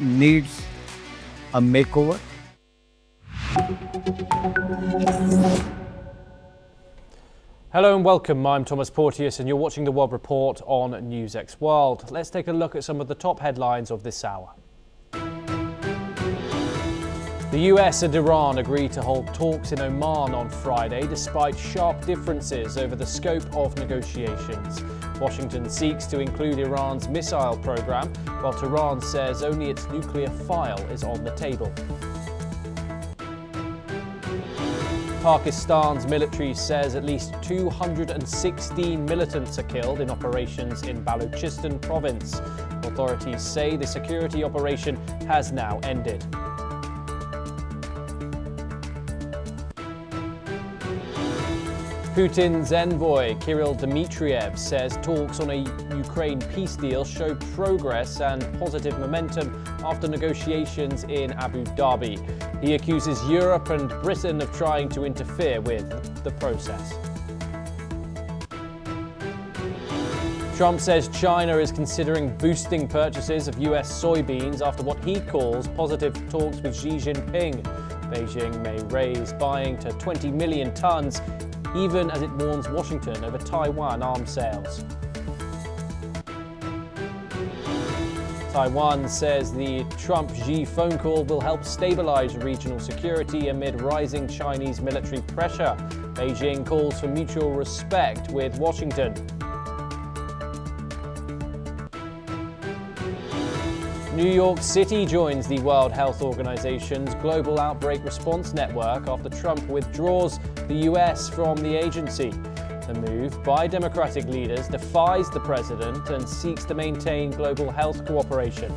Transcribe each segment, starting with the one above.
needs a makeover? Hello and welcome, I'm Thomas Porteous and you're watching the World Report on NewsX World. Let's take a look at some of the top headlines of this hour. The US and Iran agreed to hold talks in Oman on Friday despite sharp differences over the scope of negotiations. Washington seeks to include Iran's missile program, while Tehran says only its nuclear file is on the table. Pakistan's military says at least 216 militants are killed in operations in Balochistan province. Authorities say the security operation has now ended. Putin's envoy, Kirill Dmitriev, says talks on a Ukraine peace deal show progress and positive momentum after negotiations in Abu Dhabi. He accuses Europe and Britain of trying to interfere with the process. Trump says China is considering boosting purchases of US soybeans after what he calls positive talks with Xi Jinping. Beijing may raise buying to 20 million tons, even as it warns Washington over Taiwan arms sales. Taiwan says the Trump-Xi phone call will help stabilize regional security amid rising Chinese military pressure. Beijing calls for mutual respect with Washington. New York City joins the World Health Organization's Global Outbreak Response Network after Trump withdraws the US from the agency. The move by Democratic leaders defies the president and seeks to maintain global health cooperation.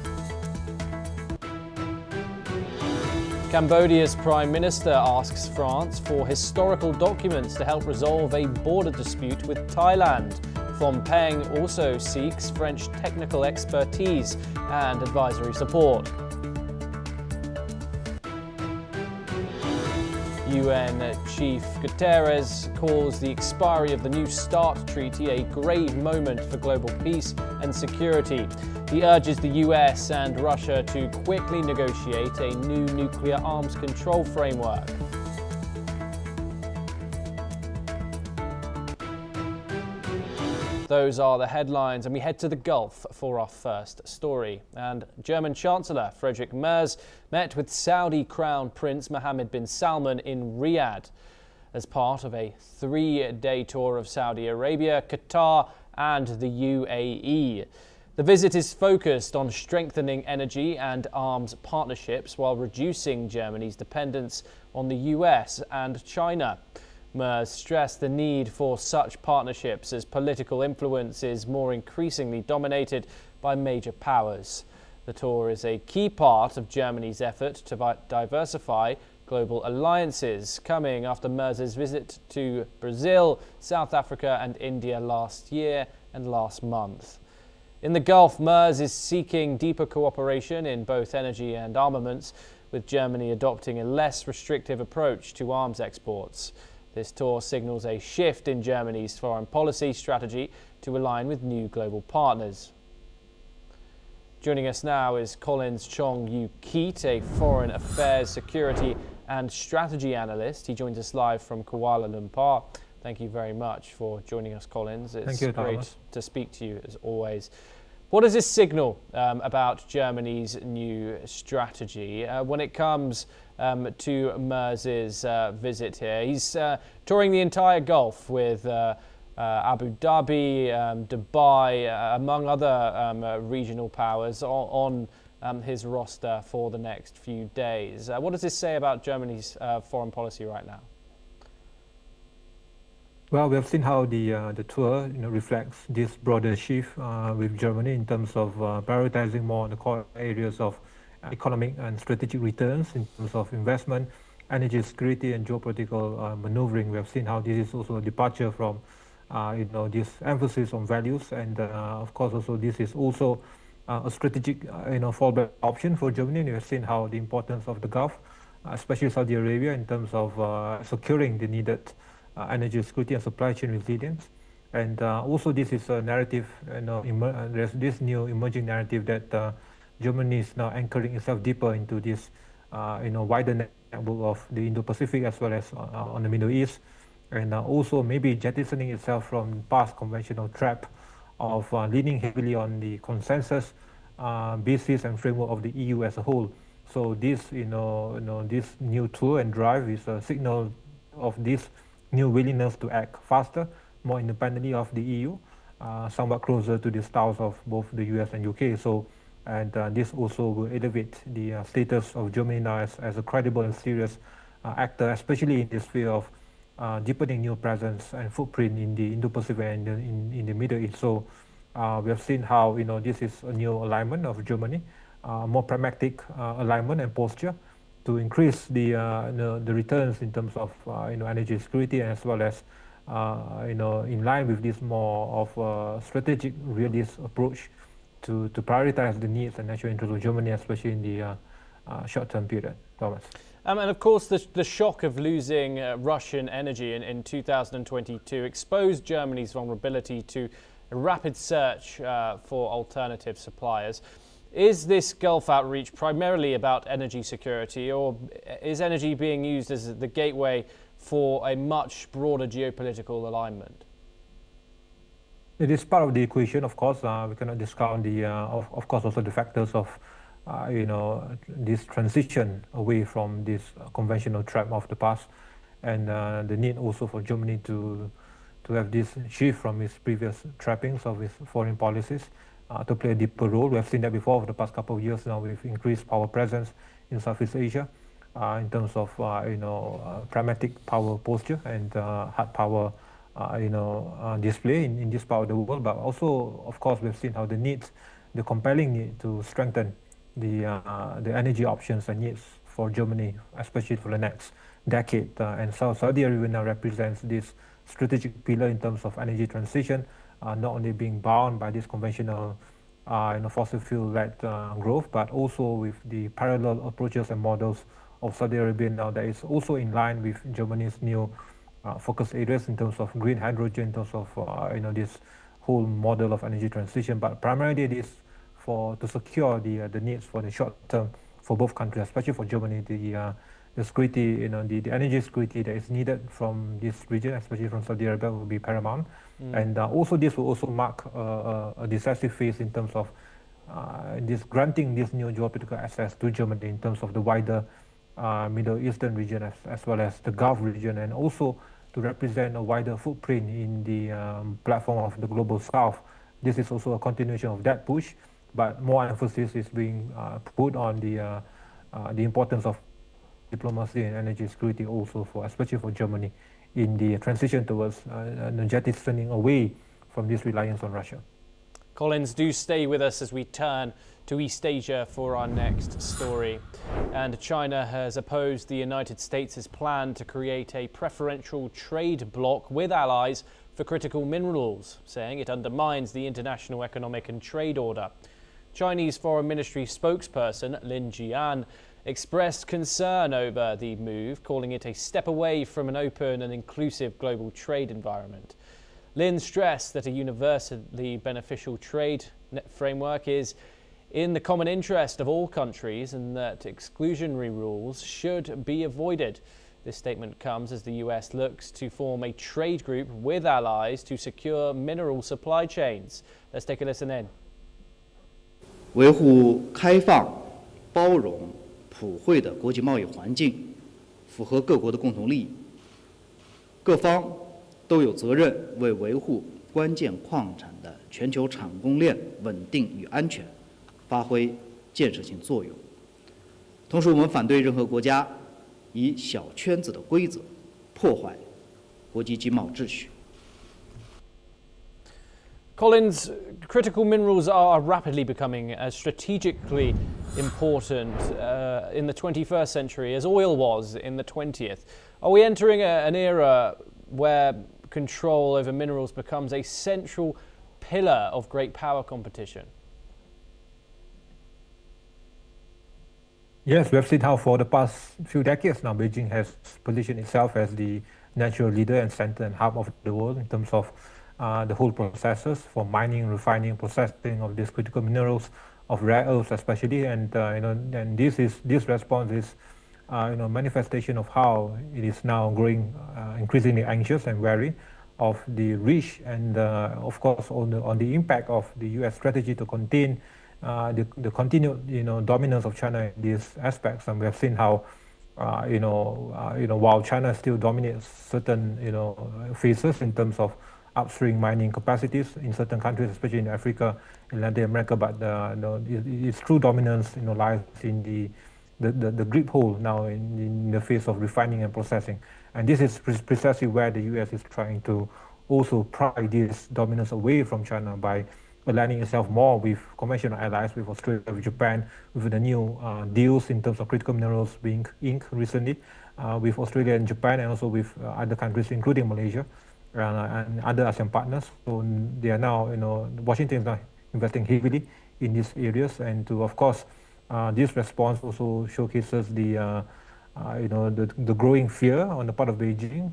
Cambodia's Prime Minister asks France for historical documents to help resolve a border dispute with Thailand. Phnom Penh also seeks French technical expertise and advisory support. UN Chief Guterres calls the expiry of the New START treaty a grave moment for global peace and security. He urges the US and Russia to quickly negotiate a new nuclear arms control framework. Those are the headlines, and we head to the Gulf for our first story. And German Chancellor Friedrich Merz met with Saudi Crown Prince Mohammed bin Salman in Riyadh as part of a 3-day tour of Saudi Arabia, Qatar and the UAE. The visit is focused on strengthening energy and arms partnerships while reducing Germany's dependence on the US and China. Merz stressed the need for such partnerships as political influence is more increasingly dominated by major powers. The tour is a key part of Germany's effort to diversify global alliances, coming after Merz's visit to Brazil, South Africa and India last year and last month. In the Gulf, Merz is seeking deeper cooperation in both energy and armaments, with Germany adopting a less restrictive approach to arms exports. This tour signals a shift in Germany's foreign policy strategy to align with new global partners. Joining us now is Collins Chong-Yu Keat, a foreign affairs, security and strategy analyst. He joins us live from Kuala Lumpur. Thank you very much for joining us, Collins. It's great to speak to you as always. What does this signal about Germany's new strategy when it comes to Merz's visit here? He's touring the entire Gulf with Abu Dhabi, Dubai, among other regional powers on his roster for the next few days. What does this say about Germany's foreign policy right now? Well, we have seen how the tour reflects this broader shift with Germany in terms of prioritizing more on the core areas of economic and strategic returns in terms of investment, energy security and geopolitical maneuvering. We have seen how this is also a departure from this emphasis on values, and of course also this is also a strategic fallback option for Germany. And we have seen how the importance of the Gulf, especially Saudi Arabia, in terms of securing the needed energy security and supply chain resilience. And also this is a narrative, there's this new emerging narrative that Germany is now anchoring itself deeper into this, wider network of the Indo-Pacific as well as on the Middle East, and also maybe jettisoning itself from past conventional trap of leaning heavily on the consensus basis and framework of the EU as a whole. So this, this new tool and drive is a signal of this new willingness to act faster, more independently of the EU, somewhat closer to the styles of both the US and UK. So, and this also will elevate the status of Germany now as a credible and serious actor, especially in the sphere of deepening new presence and footprint in the Indo-Pacific and in the Middle East. So we have seen how this is a new alignment of Germany, more pragmatic alignment and posture to increase the returns in terms of energy security, as well as in line with this more of strategic realist approach to prioritize the needs and national interests of Germany, especially in the short-term period. Thomas. And of course, the shock of losing Russian energy in 2022 exposed Germany's vulnerability to a rapid search for alternative suppliers. Is this Gulf outreach primarily about energy security, or is energy being used as the gateway for a much broader geopolitical alignment? It is part of the equation, of course. We cannot discount the, of course, also the factors of, this transition away from this conventional trap of the past, and the need also for Germany to have this shift from its previous trappings of its foreign policies to play a deeper role. We have seen that before over the past couple of years now with increased power presence in Southeast Asia in terms of, pragmatic power posture and hard power, display in this part of the world. But also, of course, we've seen how the compelling need to strengthen the energy options and needs for Germany, especially for the next decade. And Saudi Arabia now represents this strategic pillar in terms of energy transition, not only being bound by this conventional fossil fuel-led growth, but also with the parallel approaches and models of Saudi Arabia now that is also in line with Germany's new focus areas in terms of green hydrogen, in terms of this whole model of energy transition. But primarily it is to secure the needs for the short term for both countries, especially for Germany, the security, the energy security that is needed from this region, especially from Saudi Arabia, will be paramount. And also this will also mark a decisive phase in terms of this granting this new geopolitical access to Germany in terms of the wider Middle Eastern region as well as the Gulf region, and also to represent a wider footprint in the platform of the global South. This is also a continuation of that push, but more emphasis is being put on the importance of diplomacy and energy security also especially for Germany in the transition towards jettisoning away from this reliance on Russia. Collins, do stay with us as we turn to East Asia for our next story. And China has opposed the United States' plan to create a preferential trade bloc with allies for critical minerals, saying it undermines the international economic and trade order. Chinese Foreign Ministry spokesperson Lin Jian expressed concern over the move, calling it a step away from an open and inclusive global trade environment. Lin stressed that a universally beneficial trade framework is in the common interest of all countries and that exclusionary rules should be avoided. This statement comes as the US looks to form a trade group with allies to secure mineral supply chains. Let's take a listen in. 维护开放、包容、普惠的国际贸易环境，符合各国的共同利益。各方都有责任为维护关键矿产的全球产供链稳定与安全发挥建设性作用。同时，我们反对任何国家以小圈子的规则破坏国际经贸秩序。 Collins, critical minerals are rapidly becoming as strategically important in the 21st century as oil was in the 20th. Are we entering an era where control over minerals becomes a central pillar of great power competition? Yes, we have seen how for the past few decades now, Beijing has positioned itself as the natural leader and center and hub of the world in terms of the whole processes for mining, refining, processing of these critical minerals, rare earths especially, and and this response is manifestation of how it is now growing increasingly anxious and wary of the reach and of course on the impact of the U.S. strategy to contain the continued dominance of China in these aspects. And we have seen how while China still dominates certain phases in terms of upstream mining capacities in certain countries, especially in Africa, in Latin America, but its true dominance lies in the grip hold now in the face of refining and processing. And this is precisely where the US is trying to also pry this dominance away from China by aligning itself more with conventional allies, with Australia, with Japan, with the new deals in terms of critical minerals being inked recently with Australia and Japan, and also with other countries, including Malaysia and other ASEAN partners. So they are now, Washington is now investing heavily in these areas, and to, of course, this response also showcases the growing fear on the part of Beijing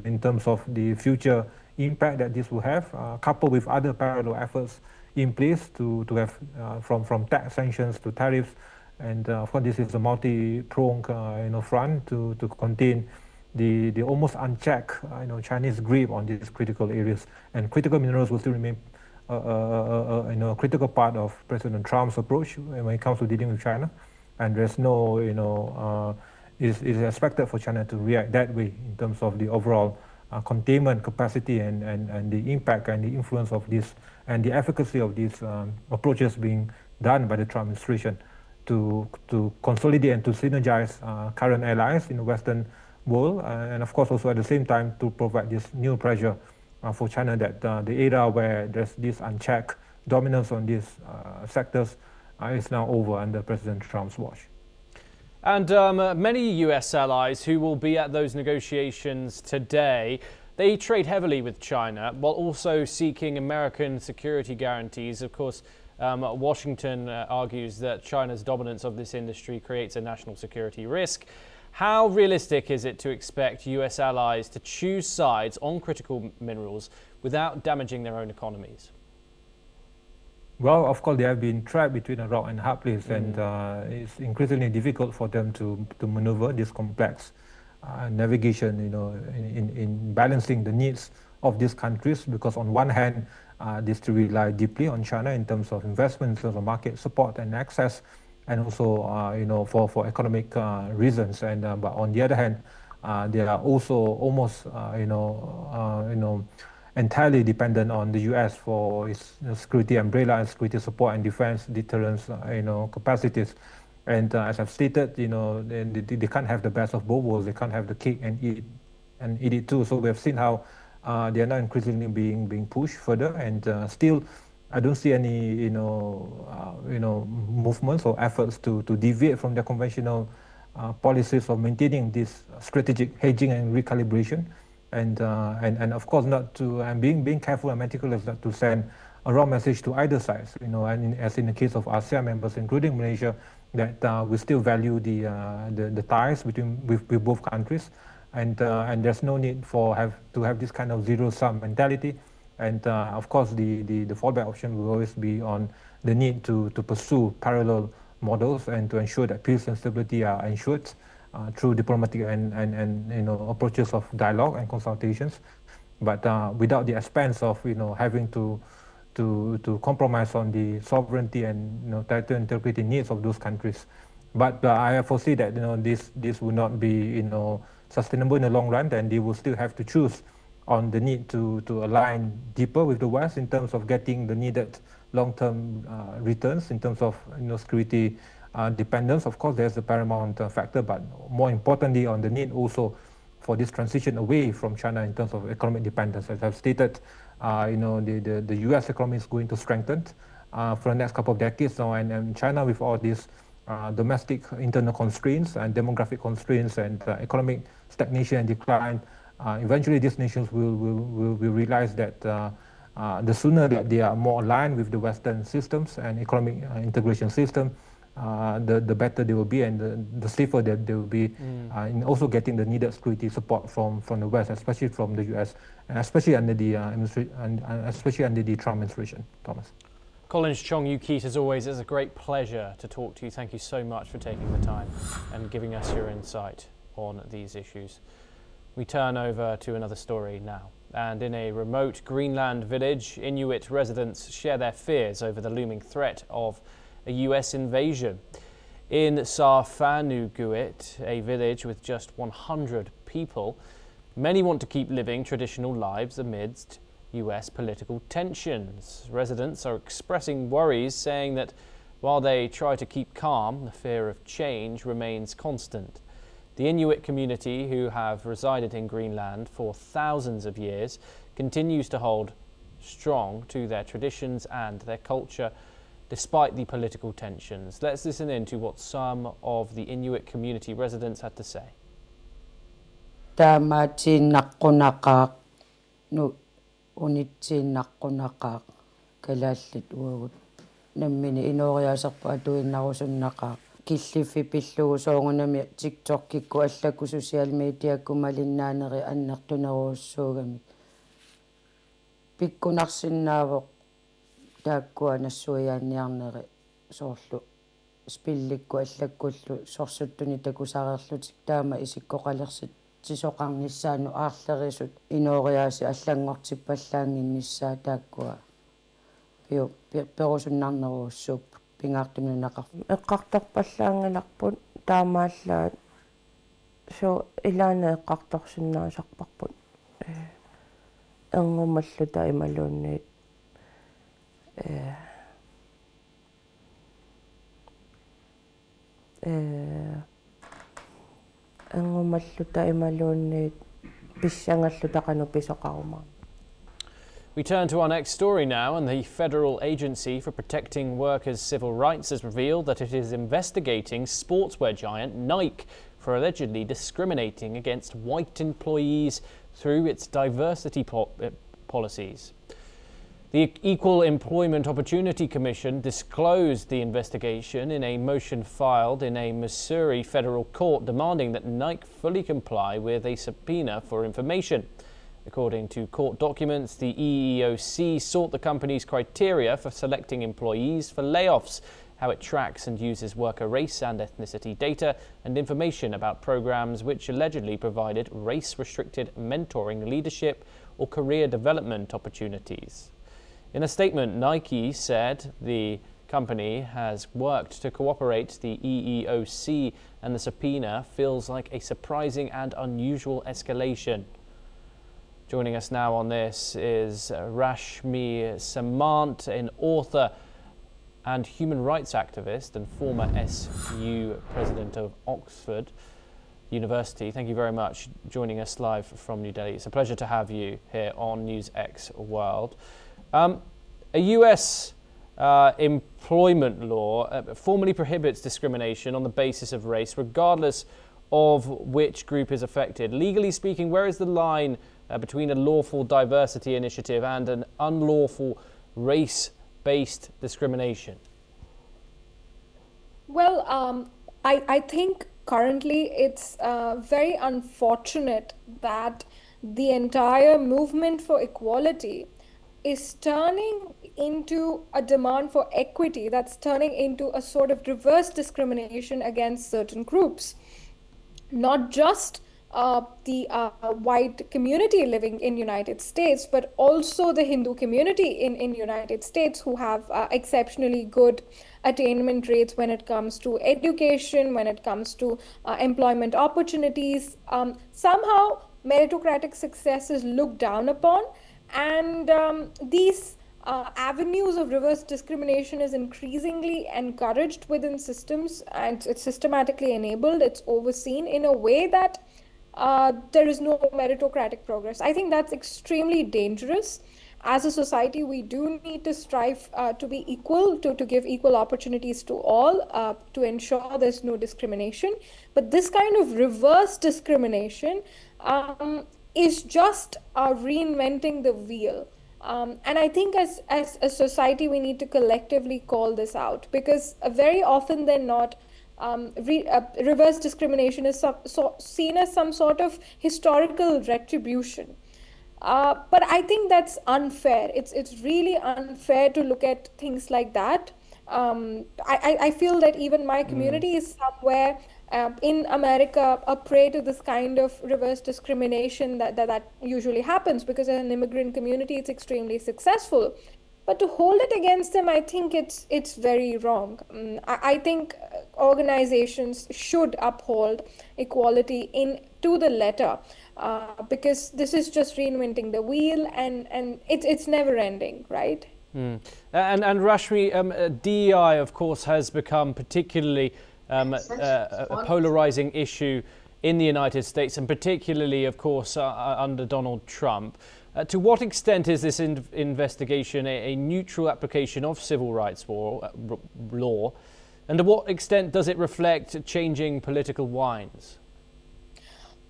in terms of the future impact that this will have, coupled with other parallel efforts in place to have from tax sanctions to tariffs, and of course this is a multi-pronged front to contain the almost unchecked Chinese grip on these critical areas. And critical minerals will still remain a critical part of President Trump's approach when it comes to dealing with China, and there's no is expected for China to react that way in terms of the overall containment capacity and the impact and the influence of this and the efficacy of these approaches being done by the Trump administration to consolidate and to synergize current allies in the Western world, and of course also at the same time to provide this new pressure for China that the era where there's this unchecked dominance on these sectors is now over under President Trump's watch. And many US allies who will be at those negotiations today, they trade heavily with China while also seeking American security guarantees. Of course, Washington argues that China's dominance of this industry creates a national security risk. How realistic is it to expect US allies to choose sides on critical minerals without damaging their own economies? Well, of course, they have been trapped between a rock and a hard place, and it's increasingly difficult for them to maneuver this complex navigation, in balancing the needs of these countries, because on one hand, they still rely deeply on China in terms of investment, in terms of market support and access, and also, for economic reasons. And but on the other hand, they are also almost, entirely dependent on the U.S. for its security umbrella and security support and defense deterrence, capacities. And as I've stated, they can't have the best of both worlds. They can't have the cake and eat it too. So we have seen how they are now increasingly being pushed further, and still, I don't see any movements or efforts to deviate from their conventional policies of maintaining this strategic hedging and recalibration. And of course not to being careful and meticulous not to send a wrong message to either side. And as in the case of ASEAN members, including Malaysia, that we still value the ties with both countries, and there's no need to have this kind of zero-sum mentality. And of course, the fallback option will always be on the need to pursue parallel models and to ensure that peace and stability are ensured through diplomatic and approaches of dialogue and consultations, but without the expense of having to compromise on the sovereignty and territorial integrity needs of those countries. But I foresee that this will not be sustainable in the long run, and they will still have to choose on the need to align deeper with the West in terms of getting the needed long-term returns in terms of security dependence. Of course, there's the paramount factor, but more importantly, on the need also for this transition away from China in terms of economic dependence. As I've stated, the U.S. economy is going to strengthen for the next couple of decades now, and China, with all these domestic internal constraints and demographic constraints and economic stagnation and decline, eventually these nations will realize that the sooner that they are more aligned with the Western systems and economic integration system, the better they will be, and the safer that they will be in also getting the needed security support from the West, especially from the US, and especially under the Trump administration. Thomas. Collins Chong-Yu-Keat, as always, it's a great pleasure to talk to you. Thank you so much for taking the time and giving us your insight on these issues. We turn over to another story now. And in a remote Greenland village, Inuit residents share their fears over the looming threat of a US invasion. In Sarfanuguit, a village with just 100 people, many want to keep living traditional lives amidst US political tensions. Residents are expressing worries, saying that while they try to keep calm, the fear of change remains constant. The Inuit community, who have resided in Greenland for thousands of years, continues to hold strong to their traditions and their culture despite the political tensions. Let's listen in to what some of the Inuit community residents had to say. Unitsinnaqqunaqaaq kalallit uagut nammini inooriasarpu atuinnarusunnaqaaq killiffi pillugu soongunami TikTok-kikku allaku social media-kku malinnaaneri annertuneruussuugami pikkunarsinnaavoq taakkua nassuiaanniarneri soorlu spillikku allakkullu sorsuttuni takusarerlutik taama isikkoqalersit sisoqarnissaanu aarlerisut inooriaasi allangortippallaanginnissaa taakkua perusunnarneruussuup pingaartununaqa eqqartorpallaangalarput taamaallaat so ilaana eqqartorsunnaasarparput erngummalluta imaluunniit We turn to our next story now, and the Federal Agency for Protecting Workers' Civil Rights has revealed that it is investigating sportswear giant Nike for allegedly discriminating against white employees through its diversity policies. The Equal Employment Opportunity Commission disclosed the investigation in a motion filed in a Missouri federal court demanding that Nike fully comply with a subpoena for information. According to court documents, the EEOC sought the company's criteria for selecting employees for layoffs, how it tracks and uses worker race and ethnicity data, and information about programs which allegedly provided race-restricted mentoring, leadership, or career development opportunities. In a statement, Nike said the company has worked to cooperate. The EEOC and the subpoena feels like a surprising and unusual escalation. Joining us now on this is Rashmi Samant, an author and human rights activist and former SU president of Oxford University. Thank you very much for joining us live from New Delhi. It's a pleasure to have you here on NewsX World. A US employment law formally prohibits discrimination on the basis of race, regardless of which group is affected. Legally speaking, where is the line between a lawful diversity initiative and an unlawful race-based discrimination? Well, I think currently it's very unfortunate that the entire movement for equality is turning into a demand for equity that's turning into a sort of reverse discrimination against certain groups. Not just the white community living in United States, but also the Hindu community in United States who have exceptionally good attainment rates when it comes to education, when it comes to employment opportunities. Somehow meritocratic success is looked down upon, and these avenues of reverse discrimination is increasingly encouraged within systems, and it's systematically enabled, it's overseen in a way that there is no meritocratic progress. I think that's extremely dangerous. As a society, we do need to strive to be equal, to give equal opportunities to all, to ensure there's no discrimination. But this kind of reverse discrimination is just reinventing the wheel. And I think as a society, we need to collectively call this out, because very often than not, reverse discrimination is seen as some sort of historical retribution. But I think that's unfair. It's really unfair to look at things like that. I feel that even my community is somewhere in America a prey to this kind of reverse discrimination that usually happens because as an immigrant community it's extremely successful. But to hold it against them, I think it's very wrong. I think organizations should uphold equality in to the letter, because this is just reinventing the wheel, and it's never ending, right? And Rashmi, DEI, of course, has become particularly a polarizing issue in the United States, and particularly, of course, under Donald Trump. To what extent is this investigation a neutral application of civil rights law, and to what extent does it reflect changing political winds?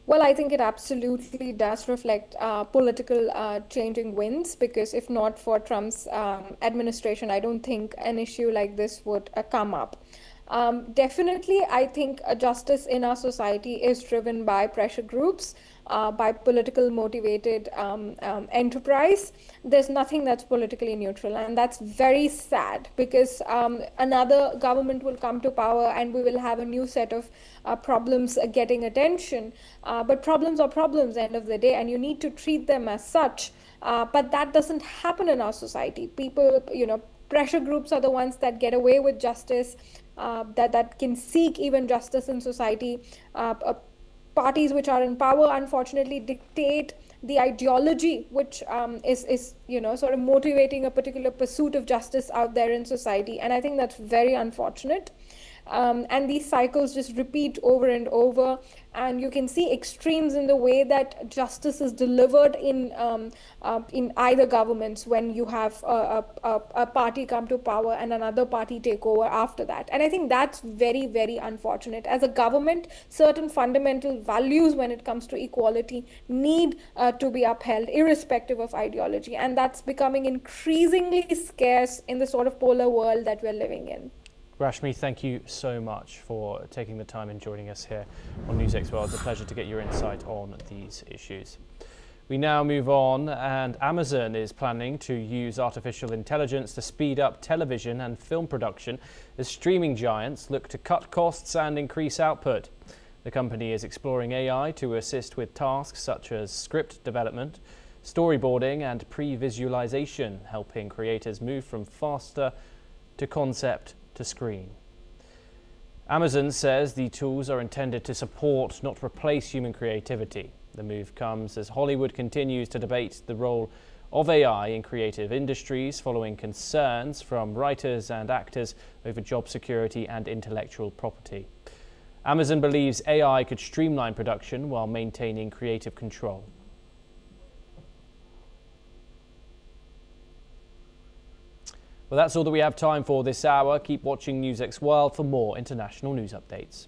Well, I think it absolutely does reflect political changing winds, because if not for Trump's administration, I don't think an issue like this would come up. Definitely, I think justice in our society is driven by pressure groups, by political motivated enterprise. There's nothing that's politically neutral, and that's very sad, because another government will come to power and we will have a new set of problems getting attention. But problems are problems at the end of the day, and you need to treat them as such. But that doesn't happen in our society. People, pressure groups are the ones that get away with justice, that can seek even justice in society. Parties which are in power, unfortunately, dictate the ideology which is sort of motivating a particular pursuit of justice out there in society, and I think that's very unfortunate. And these cycles just repeat over and over, and you can see extremes in the way that justice is delivered in either governments, when you have a party come to power and another party take over after that. And I think that's very, very unfortunate. As a government, certain fundamental values when it comes to equality need to be upheld irrespective of ideology, and that's becoming increasingly scarce in the sort of polar world that we're living in. Rashmi, thank you so much for taking the time and joining us here on NewsX World. It's a pleasure to get your insight on these issues. We now move on, and Amazon is planning to use artificial intelligence to speed up television and film production as streaming giants look to cut costs and increase output. The company is exploring AI to assist with tasks such as script development, storyboarding and pre-visualization, helping creators move from faster to concept to screen. Amazon says the tools are intended to support, not replace human creativity. The move comes as Hollywood continues to debate the role of AI in creative industries, following concerns from writers and actors over job security and intellectual property. Amazon believes AI could streamline production while maintaining creative control. Well, that's all that we have time for this hour. Keep watching NewsX World for more international news updates.